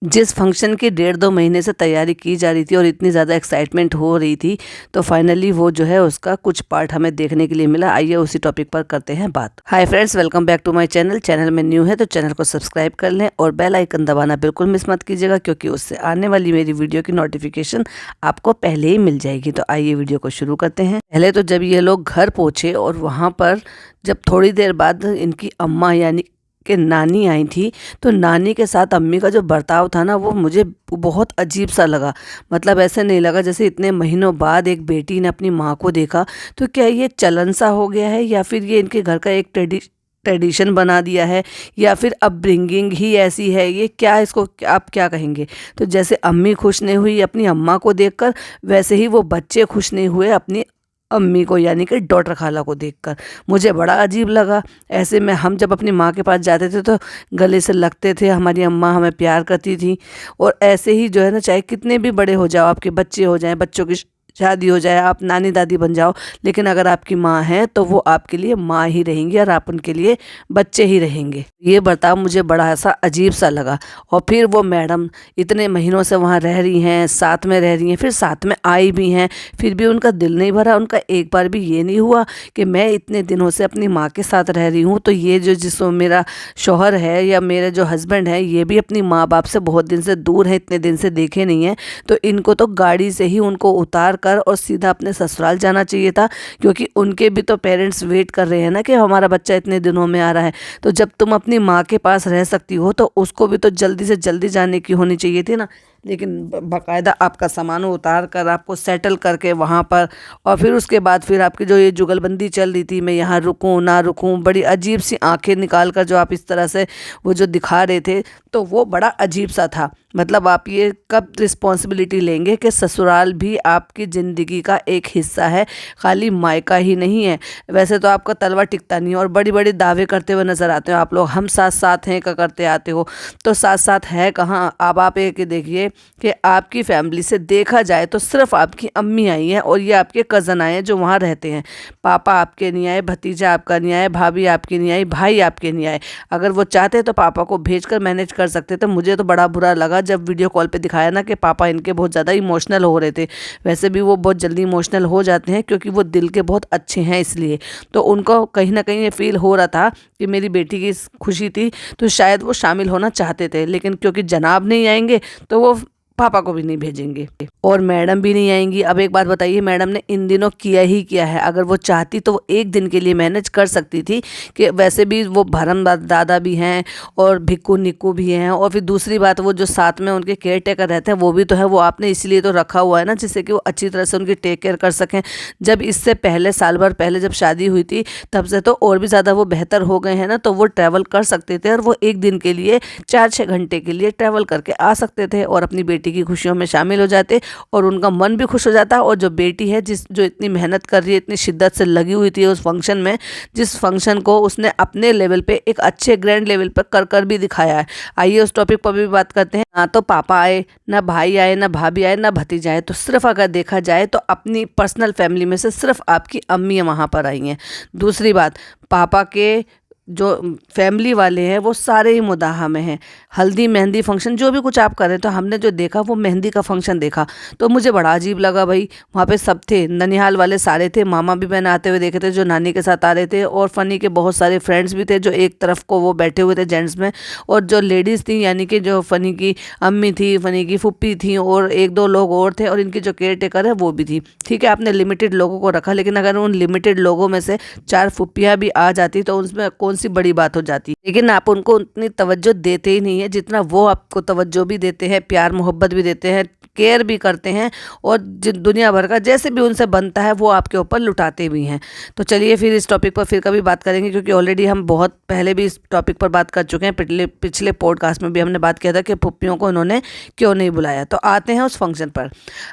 जिस फंक्शन की 1.5-2 महीने से तैयारी की जा रही थी और इतनी ज़्यादा एक्साइटमेंट हो रही थी, तो फाइनली वो जो है उसका कुछ पार्ट हमें देखने के लिए मिला। आइए उसी टॉपिक पर करते हैं बात। Hi friends, welcome back to my channel. Channel में न्यू है तो चैनल को सब्सक्राइब कर लें और बेल आइकन दबाना बिल्कुल मिस मत कीजिएगा, क्योंकि उससे आने वाली मेरी वीडियो की नोटिफिकेशन आपको पहले ही मिल जाएगी। तो आइए वीडियो को शुरू करते हैं। पहले तो जब ये लोग घर पहुँचे और वहाँ पर जब थोड़ी देर बाद इनकी अम्मा यानी कि नानी आई थी, तो नानी के साथ अम्मी का जो बर्ताव था ना, वो मुझे बहुत अजीब सा लगा। मतलब ऐसे नहीं लगा जैसे इतने महीनों बाद एक बेटी ने अपनी माँ को देखा। तो क्या ये चलन सा हो गया है, या फिर ये इनके घर का एक ट्रेडिशन बना दिया है, या फिर अपब्रिंगिंग ही ऐसी है, ये क्या, इसको आप क्या कहेंगे। तो जैसे अम्मी खुश नहीं हुई अपनी अम्मा को देखकर, वैसे ही वो बच्चे खुश नहीं हुए अपनी अम्मी को यानी कि डॉटर खाला को देखकर। मुझे बड़ा अजीब लगा। ऐसे में हम जब अपनी माँ के पास जाते थे तो गले से लगते थे, हमारी अम्मा हमें प्यार करती थी। और ऐसे ही जो है ना, चाहे कितने भी बड़े हो जाओ, आपके बच्चे हो जाएं, बच्चों की शादी हो जाए, आप नानी दादी बन जाओ, लेकिन अगर आपकी माँ है तो वो आपके लिए माँ ही रहेंगी और आप उनके लिए बच्चे ही रहेंगे। ये बर्ताव मुझे बड़ा ऐसा अजीब सा लगा। और फिर वो मैडम इतने महीनों से वहाँ रह रही हैं, साथ में रह रही हैं, फिर साथ में आई भी हैं, फिर भी उनका दिल नहीं भरा। उनका एक बार भी ये नहीं हुआ कि मैं इतने दिनों से अपनी माँ के साथ रह रही हूँ, तो ये जो जिसको मेरा शौहर है या मेरे जो हस्बैंड है, ये भी अपनी माँ बाप से बहुत दिन से दूर है, इतने दिन से देखे नहीं हैं, तो इनको तो गाड़ी से ही उनको उतार कर और सीधा अपने ससुराल जाना चाहिए था। क्योंकि उनके भी तो पेरेंट्स वेट कर रहे हैं ना कि हमारा बच्चा इतने दिनों में आ रहा है। तो जब तुम अपनी माँ के पास रह सकती हो तो उसको भी तो जल्दी से जल्दी जाने की होनी चाहिए थी ना। लेकिन बाकायदा आपका सामान उतार कर आपको सेटल करके वहाँ पर, और फिर उसके बाद फिर आपकी जो ये जुगलबंदी चल रही थी, मैं यहाँ रुकूं ना रुकूं, बड़ी अजीब सी आंखें निकाल कर जो आप इस तरह से वो जो दिखा रहे थे, तो वो बड़ा अजीब सा था। मतलब आप ये कब रिस्पॉन्सिबिलिटी लेंगे कि ससुराल भी आपकी ज़िंदगी का एक हिस्सा है, खाली मायका ही नहीं है। वैसे तो आपका तलवा टिकता नहीं है और बड़ी बड़ी दावे करते हुए नज़र आते हो आप लोग, हम साथ साथ हैं का करते आते हो। तो साथ साथ है कहाँ। अब आप एक देखिए कि आपकी फैमिली से देखा जाए तो सिर्फ आपकी अम्मी आई हैं और ये आपके कज़न आए हैं जो वहाँ रहते हैं। पापा आपके नहीं आए, भतीजा आपका नहीं आए, भाभी आपकी नहीं आई, भाई आपके नहीं आए। अगर वो चाहते तो पापा को भेजकर मैनेज कर सकते थे। मुझे तो बड़ा बुरा लगा जब वीडियो कॉल पे दिखाया ना कि पापा इनके बहुत ज़्यादा इमोशनल हो रहे थे। वैसे भी वो बहुत जल्दी इमोशनल हो जाते हैं, क्योंकि वो दिल के बहुत अच्छे हैं, इसलिए तो उनको कहीं ना कहीं ये फील हो रहा था कि मेरी बेटी की खुशी थी, तो शायद वो शामिल होना चाहते थे। लेकिन क्योंकि जनाब नहीं आएंगे तो वो पापा को भी नहीं भेजेंगे और मैडम भी नहीं आएंगी। अब एक बात बताइए, मैडम ने इन दिनों किया ही किया है। अगर वो चाहती तो वो एक दिन के लिए मैनेज कर सकती थी, कि वैसे भी वो भरम दादा भी हैं और भिक्कू निक्कू भी हैं, और फिर दूसरी बात वो जो साथ में उनके केयर टेकर रहते हैं वो भी तो है। वो आपने इसलिए तो रखा हुआ है ना, जिससे कि वो अच्छी तरह से उनकी टेक केयर कर सकें। जब इससे पहले साल भर पहले जब शादी हुई थी, तब से तो और भी ज़्यादा वो बेहतर हो गए हैं ना, तो वो ट्रैवल कर सकते थे और वो एक दिन के लिए 4-6 घंटे के लिए ट्रैवल करके आ सकते थे और अपनी बेटी की खुशियों में शामिल हो जाते और उनका मन भी खुश हो जाता। और जो बेटी है जो इतनी मेहनत कर रही है, इतनी शिद्दत से लगी हुई थी उस फंक्शन में, जिस फंक्शन को उसने अपने लेवल पे एक अच्छे ग्रैंड लेवल पर कर भी दिखाया है। आइए उस टॉपिक पर भी बात करते हैं। ना तो पापा आए, ना भाई आए, ना भाभी आए, ना भतीजा आए, तो सिर्फ अगर देखा जाए तो अपनी पर्सनल फैमिली में से सिर्फ आपकी अम्मी वहाँ पर आई हैं। दूसरी बात, पापा के जो फैमिली वाले हैं वो सारे ही मुदाहा में हैं। हल्दी मेहंदी फंक्शन जो भी कुछ आप करें, तो हमने जो देखा वो मेहंदी का फंक्शन देखा, तो मुझे बड़ा अजीब लगा भाई। वहाँ पे सब थे, ननिहाल वाले सारे थे, मामा भी मैंने आते हुए देखे थे जो नानी के साथ आ रहे थे, और फ़नी के बहुत सारे फ्रेंड्स भी थे जो एक तरफ को वो बैठे हुए थे जेंट्स में, और जो लेडीज़ थी यानी कि जो फ़नी की अम्मी थी, फ़नी की फुप्पी थी, और 1-2 लोग और थे, और इनकी जो केयर टेकर है वो भी थी। ठीक है, आपने लिमिटेड लोगों को रखा, लेकिन अगर उन लिमिटेड लोगों में से 4 फुप्पियाँ भी आ जाती तो उसमें कौन सी बड़ी बात हो जाती। लेकिन आप उनको उतनी तवज्जो देते ही नहीं है जितना वो आपको तवज्जो भी देते हैं, प्यार मोहब्बत भी देते हैं, केयर भी करते हैं, और दुनिया भर का जैसे भी उनसे बनता है वो आपके ऊपर लुटाते भी हैं। तो चलिए फिर इस टॉपिक पर फिर कभी बात करेंगे, क्योंकि ऑलरेडी हम बहुत पहले भी इस टॉपिक पर बात कर चुके हैं। पिछले पॉडकास्ट में भी हमने बात किया था कि पुप्पियों को उन्होंने क्यों नहीं बुलाया। तो आते हैं उस फंक्शन पर।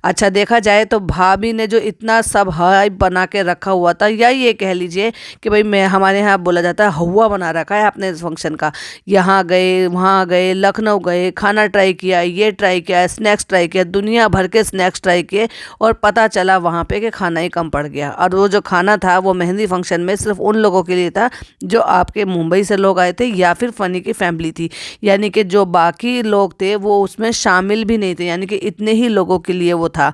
अच्छा, देखा जाए तो भाभी ने जो इतना सब हाइप बना के रखा हुआ था, या ये कह लीजिए कि भाई मैं हमारे यहाँ बोला जाता है हुआ बना रखा है अपने फंक्शन का। यहाँ गए, वहाँ गए, लखनऊ गए, खाना ट्राई किया, ये ट्राई किया, स्नैक्स ट्राई किया, दुनिया भर के स्नैक्स ट्राई किए, और पता चला वहाँ पे कि खाना ही कम पड़ गया। और वो जो खाना था वो मेहंदी फंक्शन में सिर्फ उन लोगों के लिए था जो आपके मुंबई से लोग आए थे या फिर फ़नी की फैमिली थी, यानी कि जो बाकी लोग थे वो उसमें शामिल भी नहीं थे, यानी कि इतने ही लोगों के लिए वो था।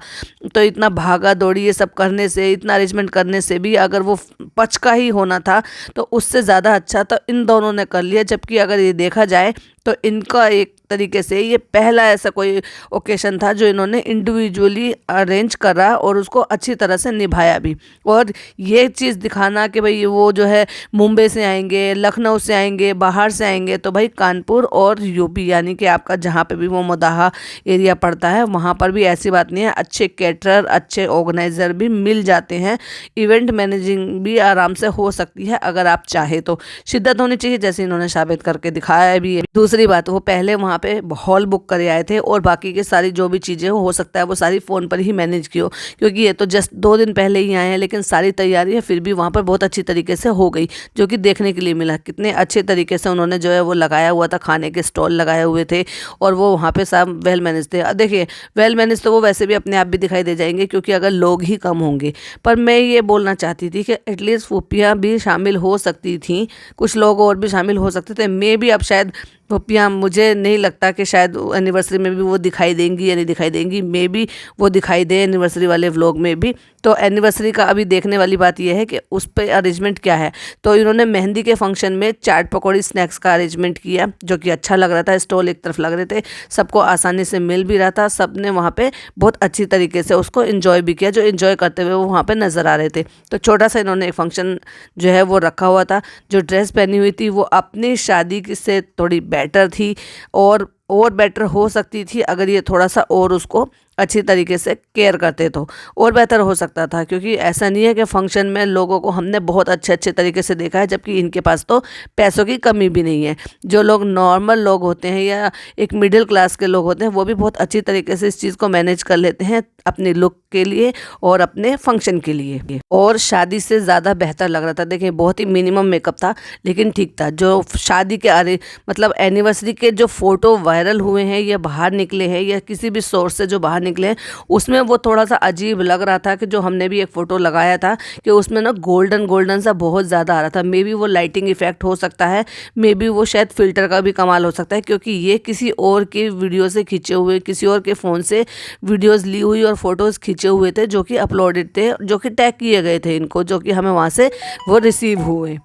तो इतना भागा दौड़ी ये सब करने से, इतना अरेंजमेंट करने से भी अगर वो पच का ही होना था तो उससे ज़्यादा अच्छा तो इन दोनों ने कर लिया। जबकि अगर ये देखा जाए तो इनका एक तरीके से ये पहला ऐसा कोई ओकेशन था जो इन्होंने इंडिविजुअली अरेंज करा और उसको अच्छी तरह से निभाया भी। और ये चीज़ दिखाना कि भाई वो जो है मुंबई से आएंगे, लखनऊ से आएंगे, बाहर से आएंगे, तो भाई कानपुर और यूपी यानी कि आपका जहाँ पे भी वो मदाहा एरिया पड़ता है वहाँ पर भी ऐसी बात नहीं है, अच्छे कैटरर, अच्छे ऑर्गेनाइज़र भी मिल जाते हैं। इवेंट मैनेजिंग भी आराम से हो सकती है अगर आप चाहे तो। शिद्दत होनी चाहिए, जैसे इन्होंने साबित करके दिखाया भी है। दूसरी बात, वो पहले वहाँ पे हॉल बुक करे आए थे और बाकी के सारी जो भी चीज़ें हो सकता है वो सारी फ़ोन पर ही मैनेज की हो, क्योंकि ये तो जस्ट 2 दिन पहले ही आए हैं, लेकिन सारी तैयारियां फिर भी वहाँ पर बहुत अच्छी तरीके से हो गई, जो कि देखने के लिए मिला। कितने अच्छे तरीके से उन्होंने जो है वो लगाया हुआ था, खाने के स्टॉल लगाए हुए थे और वो वहाँ पे सब वेल मैनेज थे। देखिए वेल मैनेज तो वो वैसे भी अपने आप भी दिखाई दे जाएंगे क्योंकि अगर लोग ही कम होंगे। पर मैं ये बोलना चाहती थी कि एटलीस्ट फूफियाँ भी शामिल हो सकती थी, कुछ लोग और भी शामिल हो सकते थे। मे भी अब शायद पपियाँ, मुझे नहीं लगता कि शायद एनिवर्सरी में भी वो दिखाई देंगी या नहीं दिखाई देंगी। मे बी वो दिखाई दे एनिवर्सरी वाले व्लॉग में भी। तो एनिवर्सरी का अभी देखने वाली बात यह है कि उस पर अरेंजमेंट क्या है। तो इन्होंने मेहंदी के फंक्शन में चाट पकौड़ी स्नैक्स का अरेंजमेंट किया, जो कि अच्छा लग रहा था। स्टॉल एक तरफ लग रहे थे, सबको आसानी से मिल भी रहा था, सब ने वहाँ पे बहुत अच्छी तरीके से उसको एंजॉय भी किया, जो एंजॉय करते हुए वो वहाँ पे नज़र आ रहे थे। तो छोटा सा इन्होंने एक फंक्शन जो है वो रखा हुआ था। जो ड्रेस पहनी हुई थी वो अपनी शादी से थोड़ी बेटर थी और बेटर हो सकती थी अगर ये थोड़ा सा और उसको अच्छी तरीके से केयर करते तो और बेहतर हो सकता था। क्योंकि ऐसा नहीं है कि फंक्शन में लोगों को हमने बहुत अच्छे तरीके से देखा है, जबकि इनके पास तो पैसों की कमी भी नहीं है। जो लोग नॉर्मल लोग होते हैं या एक मिडिल क्लास के लोग होते हैं वो भी बहुत अच्छी तरीके से इस चीज़ को मैनेज कर लेते हैं अपने लुक के लिए और अपने फंक्शन के लिए। और शादी से ज़्यादा बेहतर लग रहा था। देखिए बहुत ही मिनिमम मेकअप था लेकिन ठीक था। जो शादी के मतलब एनिवर्सरी के जो फ़ोटो वायरल हुए हैं या बाहर निकले हैं या किसी भी सोर्स से जो बाहर निकले, उसमें वो थोड़ा सा अजीब लग रहा था। कि जो हमने भी एक फ़ोटो लगाया था कि उसमें ना गोल्डन सा बहुत ज़्यादा आ रहा था। मे बी वो लाइटिंग इफेक्ट हो सकता है, मे बी वो शायद फ़िल्टर का भी कमाल हो सकता है, क्योंकि ये किसी और के वीडियो से खींचे हुए, किसी और के फ़ोन से वीडियोज़ ली हुई और फ़ोटोज़ खींचे हुए थे, जो कि अपलोडेड थे, जो कि टैग किए गए थे इनको, जो कि हमें वहाँ से वो रिसीव हुए।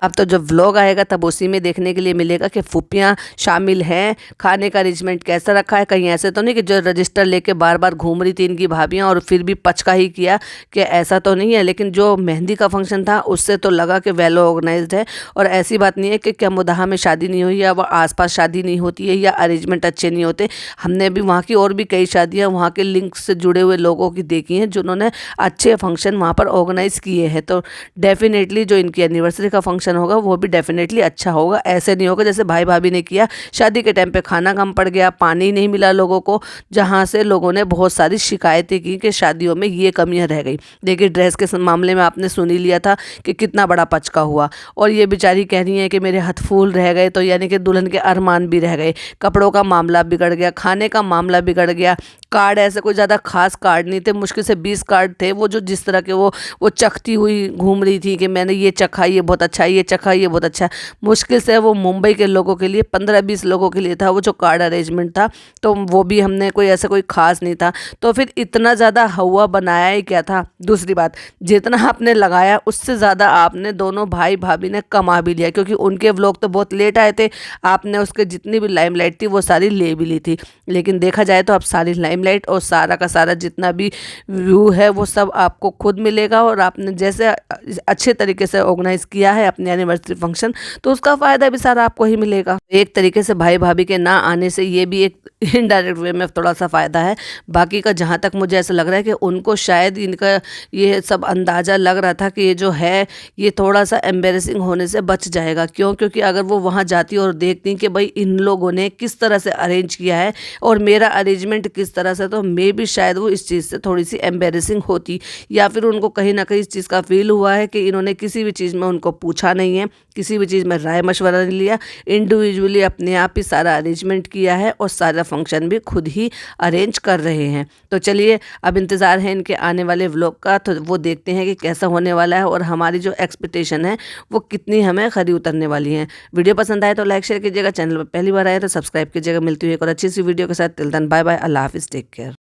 अब तो जब व्लॉग आएगा तब उसी में देखने के लिए मिलेगा कि फूफियाँ शामिल हैं, खाने का अरेंजमेंट कैसा रखा है। कहीं ऐसे तो नहीं कि जो रजिस्टर लेके बार बार घूम रही थी इनकी भाभियाँ और फिर भी पचका ही किया, कि ऐसा तो नहीं है। लेकिन जो मेहंदी का फंक्शन था उससे तो लगा कि वेल ऑर्गेनाइज्ड है। और ऐसी बात नहीं है कि क्या मुदाहा में शादी नहीं हुई या वह आसपास शादी नहीं होती है या अरेंजमेंट अच्छे नहीं होते। हमने भी वहाँ की और भी कई शादियाँ वहाँ के लिंक से जुड़े हुए लोगों की देखी हैं जिन्होंने अच्छे फंक्शन वहाँ पर ऑर्गेनाइज़ किए हैं। तो डेफिनेटली जो इनकी एनिवर्सरी का फंक्शन होगा वो भी डेफिनेटली अच्छा होगा। ऐसे नहीं होगा जैसे भाई भाभी ने किया, शादी के टाइम पे खाना कम पड़ गया, पानी नहीं मिला लोगों को, जहाँ से लोगों ने बहुत सारी शिकायतें की कि शादियों में ये कमियां रह गई। देखिए ड्रेस के मामले में आपने सुन ही लिया था कि कितना बड़ा पचका हुआ। और ये बेचारी कह रही है कि मेरे हाथ फूल रह गए, तो यानी कि दुल्हन के अरमान भी रह गए। कपड़ों का मामला बिगड़ गया, खाने का मामला बिगड़ गया। कार्ड ऐसे कोई ज़्यादा खास कार्ड नहीं थे, मुश्किल से 20 कार्ड थे। वो जो जिस तरह के वो चखती हुई घूम रही थी कि मैंने ये चखा, ये बहुत अच्छा, ये चखा, ये बहुत अच्छा। मुश्किल से वो मुंबई के लोगों के लिए 15-20 लोगों के लिए था वो जो कार्ड अरेंजमेंट था, तो वो भी हमने कोई ऐसा कोई खास नहीं था। तो फिर इतना ज़्यादा हवा बनाया ही क्या था। दूसरी बात, जितना आपने लगाया उससे ज़्यादा आपने दोनों भाई भाभी ने कमा भी लिया, क्योंकि उनके व्लॉग तो बहुत लेट आए थे। आपने उसके जितनी भी लाइमलाइट थी वो सारी ले भी ली थी। लेकिन देखा जाए तो आप सारी लाइमलाइट और सारा का सारा जितना भी व्यू है वो सब आपको खुद मिलेगा। और आपने जैसे अच्छे तरीके से ऑर्गेनाइज किया है अपने एनिवर्सरी फंक्शन, तो उसका फ़ायदा भी सारा आपको ही मिलेगा। एक तरीके से भाई भाभी के ना आने से ये भी एक इनडायरेक्ट वे में थोड़ा सा फ़ायदा है। बाकी का जहाँ तक मुझे ऐसा लग रहा है कि उनको शायद इनका ये सब अंदाज़ा लग रहा था कि ये जो है ये थोड़ा सा एम्बेरसिंग होने से बच जाएगा। क्यों? क्योंकि अगर वो वहाँ जाती और देखती कि भाई इन लोगों ने किस तरह से अरेंज किया है और मेरा अरेंजमेंट किस तरह से, तो मे भी शायद वो इस चीज़ से थोड़ी सी एम्बेरसिंग होती, या फिर उनको कहीं ना कहीं इस चीज़ का फील हुआ है कि इन्होंने किसी भी चीज़ में उनको पूछा नहीं है, किसी भी चीज़ में राय मशवरा नहीं लिया, इंडिविजुअली अपने आप ही सारा अरेंजमेंट किया है और सारा फंक्शन भी खुद ही अरेंज कर रहे हैं। तो चलिए अब इंतज़ार है इनके आने वाले व्लॉग का, तो वो देखते हैं कि कैसा होने वाला है और हमारी जो एक्सपेक्टेशन है वो कितनी हमें खरी उतरने वाली है। वीडियो पसंद आए तो लाइक शेयर कीजिएगा, चैनल पर पहली बार आए तो सब्सक्राइब कीजिएगा। मिलती हुई एक और अच्छी सी वीडियो के साथ। टिल देन बाय बाय, अल्लाह हाफिज़, टेक केयर।